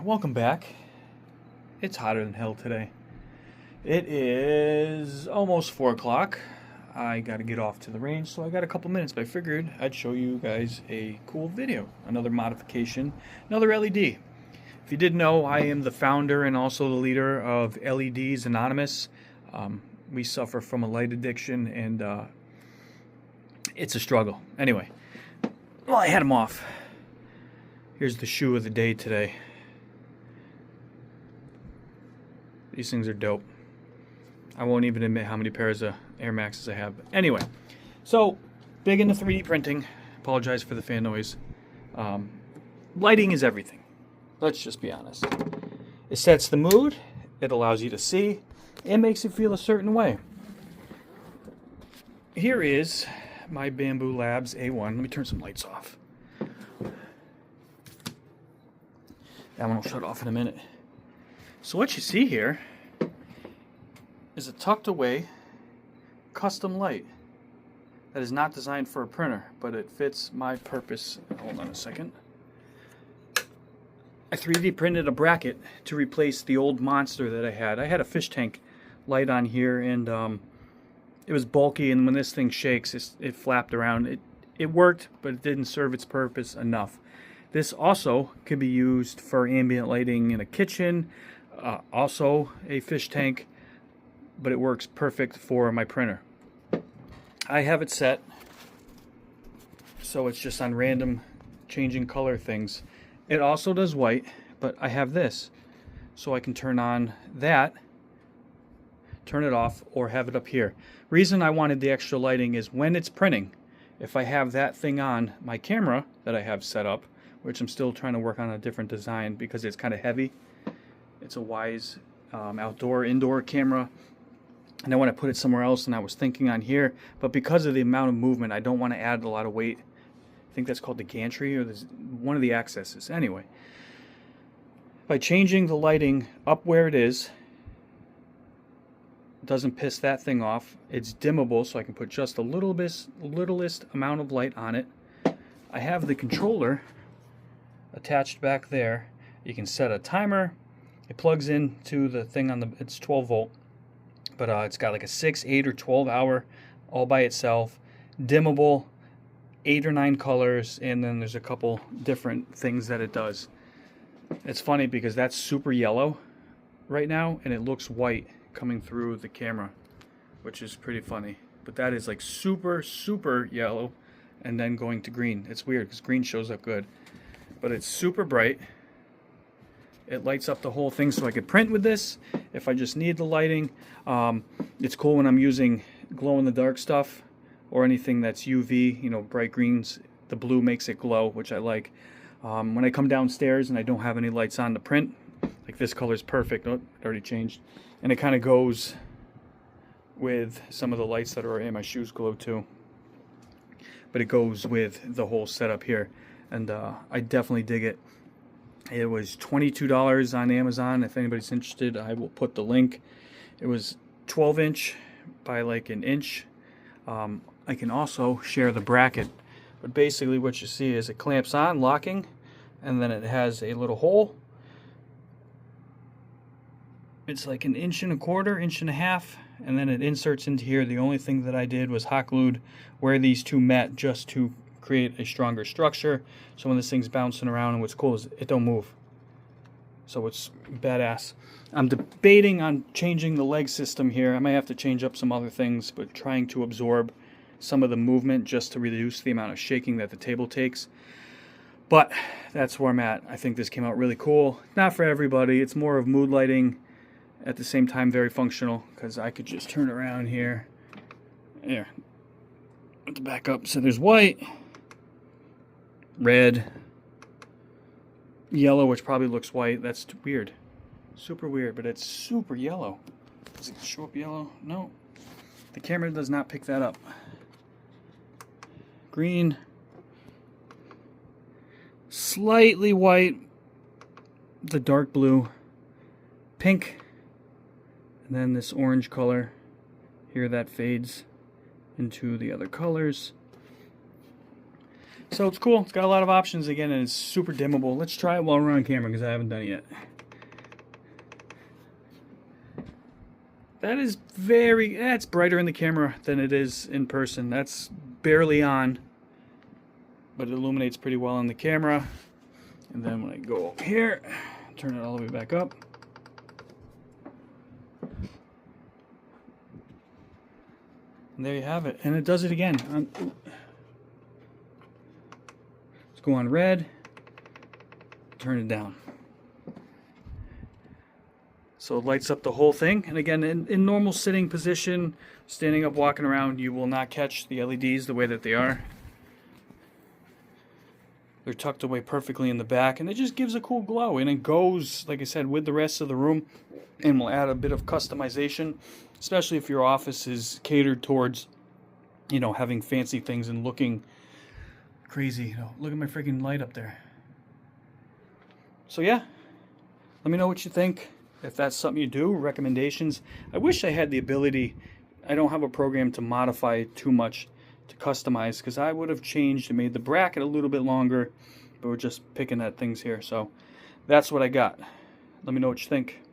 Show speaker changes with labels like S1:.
S1: welcome back. It's hotter than hell today. It is almost 4 o'clock. I got to get off to the range, so I got a couple minutes, but I figured I'd show you guys a cool video. Another modification, another LED. If you didn't know, I am the founder and also the leader of LEDs Anonymous. We suffer from a light addiction, and it's a struggle. Anyway, well, I had them off. Here's the shoe of the day today. These things are dope. I won't even admit how many pairs of Air Maxes I have. Anyway, so big into 3D printing. Apologize for the fan noise. Lighting is everything. Let's just be honest. It sets the mood. It allows you to see. It makes you feel a certain way. Here is my Bambu Labs A1. Let me turn some lights off. That one will shut off in a minute. So what you see here is a tucked away custom light that is not designed for a printer, but it fits my purpose. Hold on a second. I 3D printed a bracket to replace the old monster that I had. I had a fish tank light on here, and it was bulky, and when this thing shakes, it flapped around. It worked, but it didn't serve its purpose enough. This also could be used for ambient lighting in a kitchen, also a fish tank, but it works perfect for my printer. I have it set so it's just on random changing color things. It also does white, but I have this so I can turn on that, turn it off, or have it up here. Reason I wanted the extra lighting is when it's printing, if I have that thing on my camera that I have set up, which I'm still trying to work on a different design because it's kind of heavy. It's a Wise outdoor, indoor camera. And I want to put it somewhere else, and I was thinking on here, but because of the amount of movement, I don't want to add a lot of weight. I think that's called the gantry, or one of the accesses. Anyway, by changing the lighting up where it is, it doesn't piss that thing off. It's dimmable, so I can put just a littlest amount of light on it. I have the controller attached back there. You can set a timer. It plugs into the thing on it's 12 volt, but it's got like a 6, 8, or 12 hour all by itself, dimmable, 8 or 9 colors, and then there's a couple different things that it does. It's funny because that's super yellow right now, and it looks white coming through the camera, which is pretty funny. But that is like super yellow and then going to green. It's weird because green shows up good. But it's super bright. It lights up the whole thing, so I could print with this if I just need the lighting. It's cool when I'm using glow-in-the-dark stuff or anything that's UV, you know, bright greens. The blue makes it glow, which I like. When I come downstairs and I don't have any lights on to print, like this color is perfect. Oh, it already changed. And it kind of goes with some of the lights that are in my shoes glow too. But it goes with the whole setup here. And I definitely dig it. It was $22 on Amazon. If anybody's interested, I will put the link. It was 12-inch by like an inch. I can also share the bracket. But basically what you see is it clamps on, locking, and then it has a little hole. It's like an 1.25 inches, 1.5 inches, and then it inserts into here. The only thing that I did was hot glued where these two met just to create a stronger structure, so when this thing's bouncing around, and what's cool is it don't move, so it's badass. I'm debating on changing the leg system here. I might have to change up some other things, but trying to absorb some of the movement just to reduce the amount of shaking that the table takes. But that's where I'm at. I think this came out really cool. Not for everybody. It's more of mood lighting, at the same time very functional, because I could just turn around here. There, put the back up. So there's white, red, yellow, which probably looks white. That's weird. Super weird, but it's super yellow. Does it show up yellow? No. The camera does not pick that up. Green. Slightly white. The dark blue. Pink. And then this orange color. Here that fades into the other colors. So it's cool. It's got a lot of options again, and it's super dimmable. Let's try it while we're on camera because I haven't done it yet. That is that's brighter in the camera than it is in person. That's barely on, but it illuminates pretty well in the camera. And then when I go over here, turn it all the way back up. And there you have it. And it does it again. Let's go on red, turn it down. So it lights up the whole thing. And again, in normal sitting position, standing up, walking around, you will not catch the LEDs the way that they are. They're tucked away perfectly in the back, and it just gives a cool glow. And it goes, like I said, with the rest of the room, and will add a bit of customization, especially if your office is catered towards, you know, having fancy things and looking crazy. You know, look at my freaking light up there. So yeah, let me know what you think. If that's something you do, recommendations. I wish I had the ability, I don't have a program to modify too much, to customize, because I would have changed and made the bracket a little bit longer, but we're just picking at things here. So that's what I got. Let me know what you think.